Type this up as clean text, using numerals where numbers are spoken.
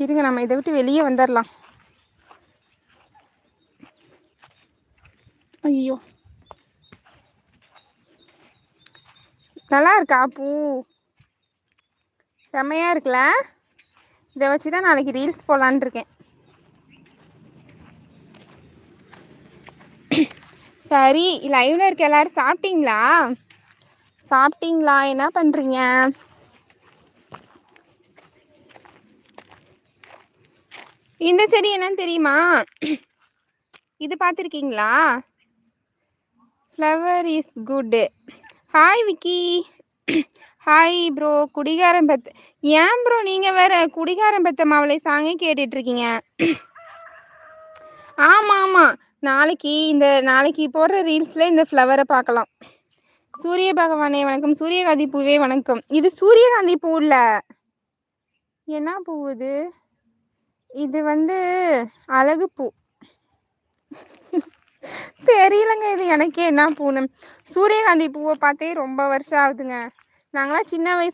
இருங்க, நம்ம இதை விட்டு வெளியே வந்துடலாம். ஐயோ, நல்லா இருக்கா பூ? செம்மையாக இருக்குல்ல? இதை வச்சு தான் நாளைக்கு ரீல்ஸ் போடலான்னு இருக்கேன். சரி, லைவ்ல இருக்க எல்லாரும் சாப்பிட்டீங்களா? சாப்பிட்டீங்களா? என்ன பண்ணுறீங்க? இந்த செடி என்னன்னு தெரியுமா? இது பார்த்துருக்கீங்களா? Flower is good. Hi Vicky. Hi bro. குடிகாரம் பத்த ஏன் ப்ரோ நீங்கள் வேற குடிகாரம் பத்த மாவளை சாங்கே கேட்டுட்ருக்கீங்க? ஆமாம் ஆமாம், நாளைக்கு போடுற ரீல்ஸில் இந்த ஃப்ளவரை பார்க்கலாம். சூரிய பகவானே வணக்கம். சூரியகாந்தி பூவே வணக்கம். இது சூரியகாந்தி பூ இல்லை, என்ன பூ இது? இது அழகு பூ. தெரியலங்க, இது எனக்கே என்ன பூன்னு. சூரியகாந்தி பூவை பார்த்தே ரொம்ப வருஷம் ஆகுதுங்க. நாங்களாம் சின்ன வயசு